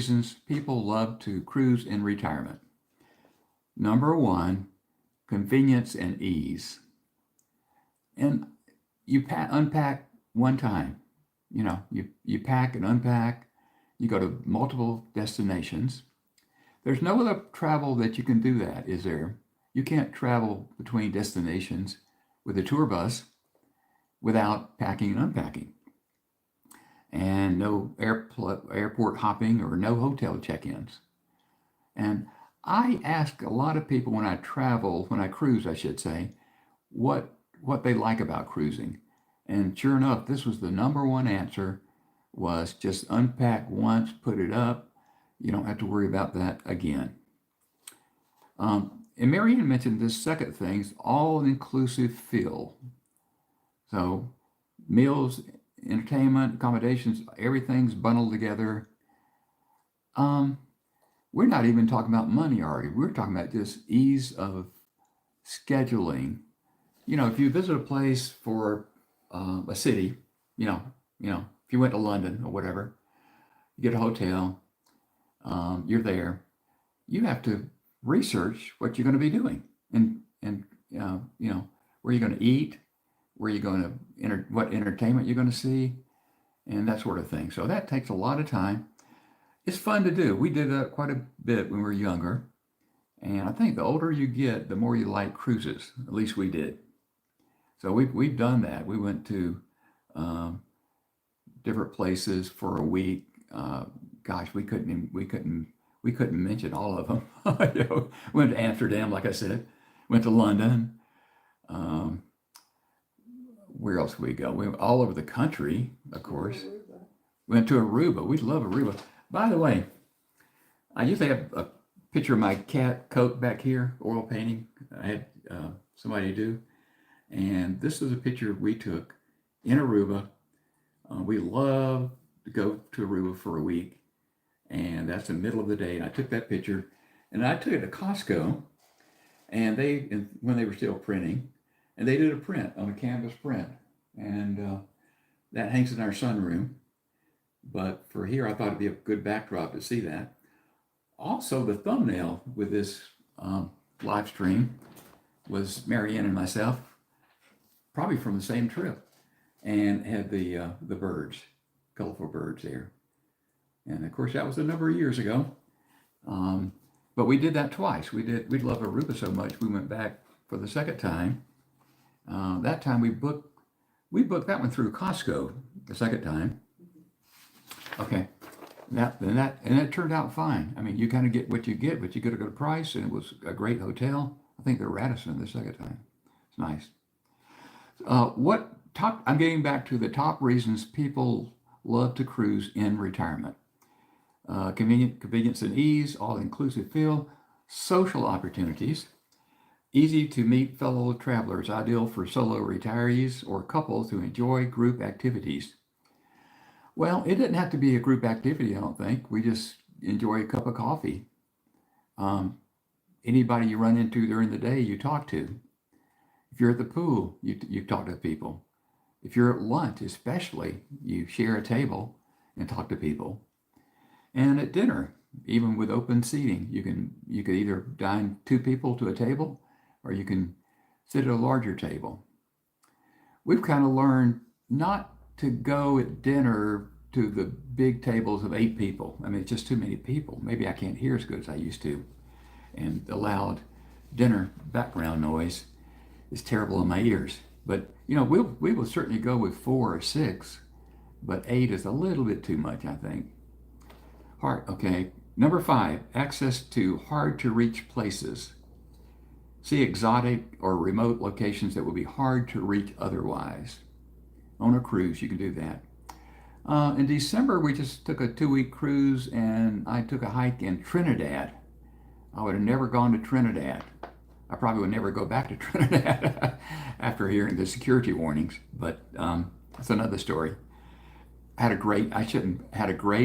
reasons people love to cruise in retirement. Number one, convenience and ease. And you unpack one time. You pack and unpack. You go to multiple destinations. There's no other travel that you can do that, is there? You can't travel between destinations with a tour bus without packing and unpacking. And no airport hopping or no hotel check-ins. And I ask a lot of people when I cruise, I should say, what they like about cruising. And sure enough, this was the number one answer was just unpack once, put it up. You don't have to worry about that again. And Marianne mentioned this second thing, all-inclusive feel. So meals, entertainment, accommodations, everything's bundled together. We're not even talking about money already. We're talking about just ease of scheduling. If you visit a place for a city, if you went to London or whatever, you get a hotel, you're there. You have to research what you're going to be doing, and where you're going to eat, where you're going to what entertainment you're going to see, and that sort of thing. So that takes a lot of time. It's fun to do. We did that quite a bit when we were younger, and I think the older you get, the more you like cruises. At least we did. So we've done that. We went to different places for a week. Gosh, we couldn't mention all of them. Went to Amsterdam, like I said. Went to London. Where else did we go? We went all over the country, of course. Went to Aruba. We love Aruba. By the way, I usually have a picture of my cat coat back here, oil painting. I had somebody do. And this is a picture we took in Aruba. We love to go to Aruba for a week. And that's the middle of the day. And I took that picture. And I took it to Costco. And when they were still printing. And they did a print on a canvas print. And that hangs in our sunroom. But for here, I thought it'd be a good backdrop to see that. Also, the thumbnail with this live stream was Marianne and myself, probably from the same trip, and had the birds, colorful birds there. And of course, that was a number of years ago. But we did that twice. We love Aruba so much, we went back for the second time. That time we booked that one through Costco the second time. Okay, and it turned out fine. I mean, you kind of get what you get, but you get a good price, and it was a great hotel. I think they're Radisson the second time. It's nice. I'm getting back to the top reasons people love to cruise in retirement. Convenience and ease, all-inclusive feel, social opportunities, easy to meet fellow travelers, ideal for solo retirees or couples who enjoy group activities. Well, it didn't have to be a group activity, I don't think. We just enjoy a cup of coffee. Anybody you run into during the day, you talk to. If you're at the pool, you talk to people. If you're at lunch, especially, you share a table and talk to people. And at dinner, even with open seating, you could either dine two people to a table, or you can sit at a larger table. We've kind of learned not to go at dinner to the big tables of 8 people. I mean, it's just too many people. Maybe I can't hear as good as I used to. And the loud dinner background noise is terrible in my ears. But, we will certainly go with 4 or 6, but 8 is a little bit too much, I think. Okay. Number 5, access to hard to reach places. See exotic or remote locations that would be hard to reach otherwise. On a cruise, you can do that. In December, we just took a 2-week cruise, and I took a hike in Trinidad. I would have never gone to Trinidad. I probably would never go back to Trinidad after hearing the security warnings, but that's another story. I had a great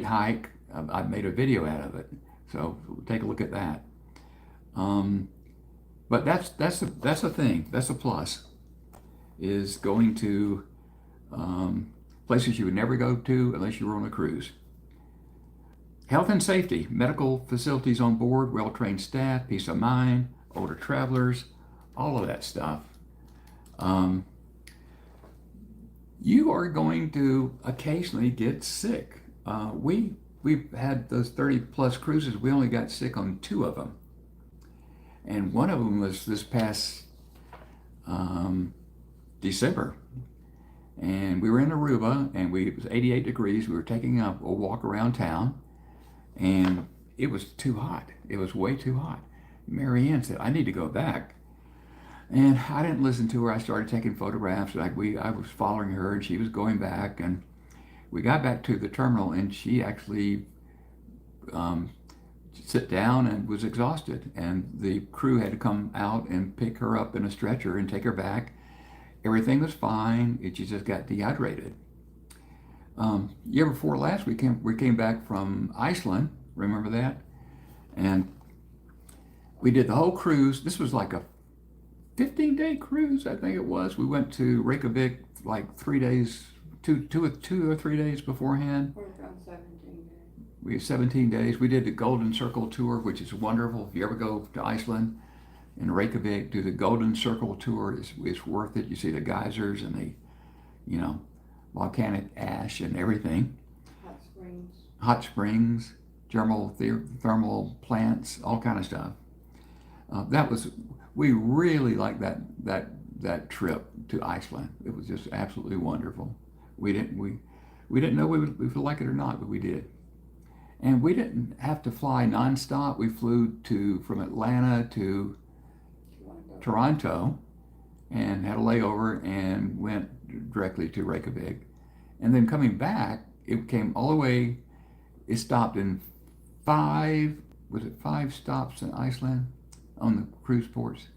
hike. I made a video out of it, so take a look at that. But that's a thing. That's a plus. Is going to places you would never go to unless you were on a cruise. Health and safety, medical facilities on board, well-trained staff, peace of mind, older travelers, all of that stuff. Um, you are going to occasionally get sick. We've had those 30 plus cruises. We only got sick on 2 of them, and one of them was this past December. And we were in Aruba, and it was 88 degrees. We were taking a walk around town, and it was too hot. It was way too hot. Marianne said, "I need to go back." And I didn't listen to her. I started taking photographs. I was following her, and she was going back. And we got back to the terminal, and she actually sit down and was exhausted. And the crew had to come out and pick her up in a stretcher and take her back. Everything was fine. She just got dehydrated. Year before last, we came back from Iceland. Remember that? And we did the whole cruise. This was like a 15-day cruise, I think it was. We went to Reykjavik like 3 days, two or 3 days beforehand. We're around 17 days. We had 17 days. We did the Golden Circle tour, which is wonderful. If you ever go to Iceland and Reykjavik, do the Golden Circle tour. It's worth it. You see the geysers and the, volcanic ash and everything. Hot springs, thermal plants, all kind of stuff. We really liked that trip to Iceland. It was just absolutely wonderful. We didn't know we would like it or not, but we did. And we didn't have to fly nonstop. We flew from Atlanta to Toronto and had a layover and went directly to Reykjavik. And then coming back, it came all the way, it stopped in 5 stops in Iceland on the cruise ports?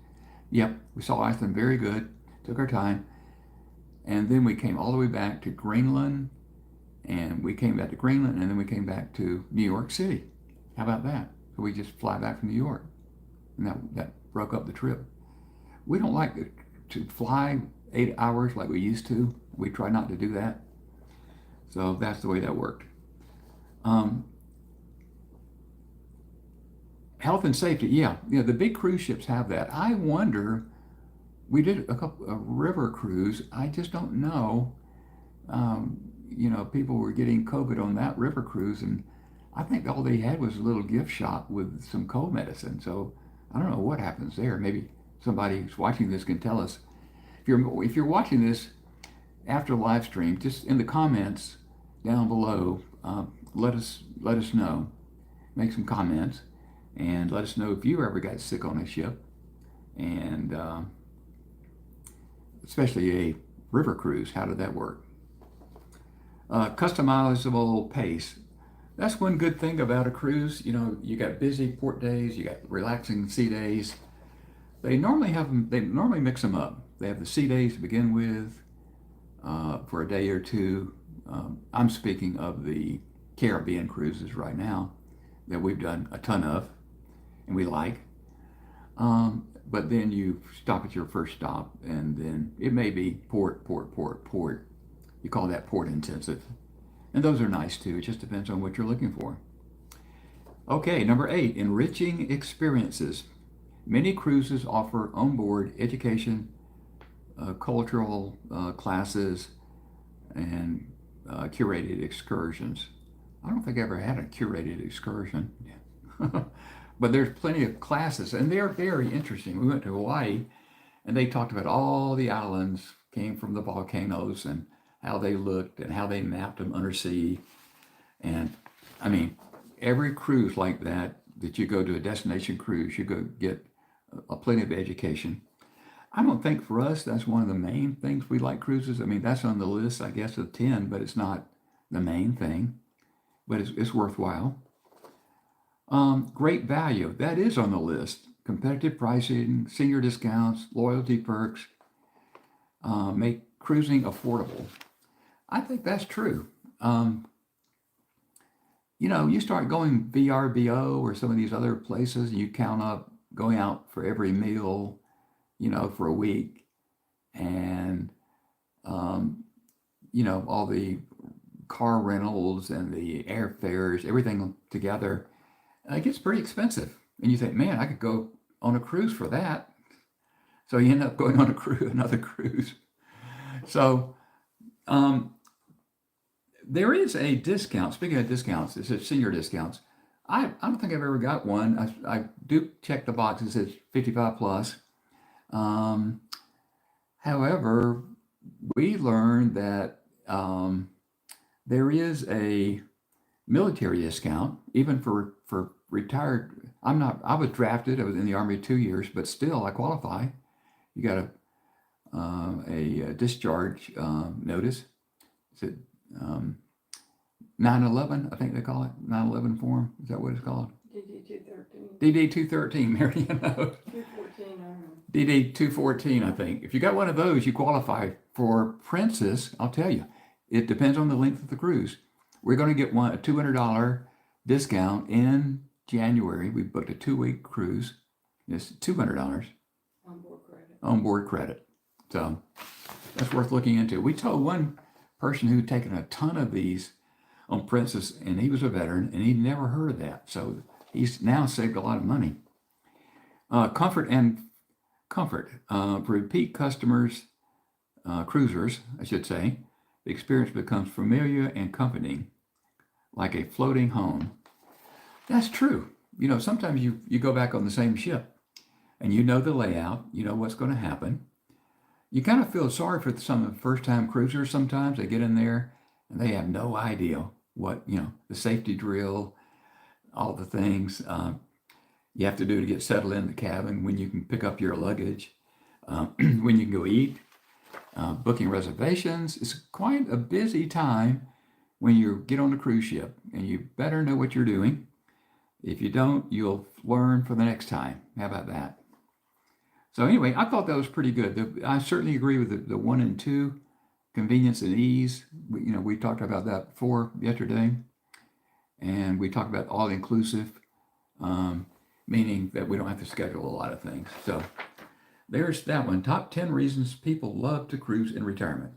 Yep, we saw Iceland very good, took our time. And then we came all the way back to Greenland, and we came back to Greenland, and then we came back to New York City. How about that? So we just fly back from New York. And that broke up the trip. We don't like to fly 8 hours like we used to. We try not to do that. So that's the way that worked. Health and safety, yeah. The big cruise ships have that. I wonder, we did a river cruise. I just don't know. People were getting COVID on that river cruise, and I think all they had was a little gift shop with some cold medicine. So I don't know what happens there. Maybe somebody who's watching this can tell us. If you're watching this after the live stream, just in the comments down below, let us know. Make some comments and let us know if you ever got sick on a ship, and especially a river cruise. How did that work? Customizable pace. That's one good thing about a cruise. You got busy port days, you got relaxing sea days. They normally mix them up. They have the sea days to begin with for a day or two. I'm speaking of the Caribbean cruises right now that we've done a ton of and we like. But then you stop at your first stop, and then it may be port. You call that port intensive. And those are nice too. It just depends on what you're looking for. Okay, number 8, enriching experiences. Many cruises offer onboard education, cultural classes, and curated excursions. I don't think I ever had a curated excursion. But there's plenty of classes, and they're very interesting. We went to Hawaii, and they talked about all the islands came from the volcanoes and how they looked and how they mapped them undersea. And I mean, every cruise like that you go to a destination cruise, you go get plenty of education. I don't think for us that's one of the main things we like cruises. I mean, that's on the list, I guess, of 10, but it's not the main thing. But it's worthwhile. Great value, that is on the list. Competitive pricing, senior discounts, loyalty perks, make cruising affordable. I think that's true. You start going VRBO or some of these other places, and you count up going out for every meal, for a week, and all the car rentals and the airfares, everything together, it gets pretty expensive. And you think, man, I could go on a cruise for that. So you end up going on a cruise, another cruise. So there is a discount. Speaking of discounts, it says senior discounts. I don't think I've ever got one. I do check the box. It says 55 plus. Um, However, we learned that there is a military discount even for retired. I was drafted. I was in the Army 2 years, but still I qualify. You got a discharge notice. Is it 911? I think they call it 911 form. Is that what it's called? DD 213. DD 213. Mary, you know. 214, I don't know. DD 214, I think. If you got one of those, you qualify for Princess. I'll tell you, it depends on the length of the cruise. We're going to get a $200 discount in January. We booked a 2-week cruise. It's $200 Onboard credit. onboard credit. So that's worth looking into. We told one person who'd taken a ton of these on Princess, and he was a veteran, and he'd never heard of that. So he's now saved a lot of money. Comfort for repeat customers, cruisers, I should say. The experience becomes familiar and comforting, like a floating home. That's true. You know, sometimes you go back on the same ship and you know the layout, you know what's going to happen. You kind of feel sorry for some of the first-time cruisers sometimes. They get in there and they have no idea what, the safety drill, all the things you have to do to get settled in the cabin, when you can pick up your luggage, when you can go eat, booking reservations. It's quite a busy time when you get on a cruise ship, and you better know what you're doing. If you don't, you'll learn for the next time. How about that? So anyway, I thought that was pretty good. I certainly agree with the 1 and 2, convenience and ease. We talked about that before yesterday, and we talked about all inclusive, meaning that we don't have to schedule a lot of things. So there's that one. Top 10 reasons people love to cruise in retirement.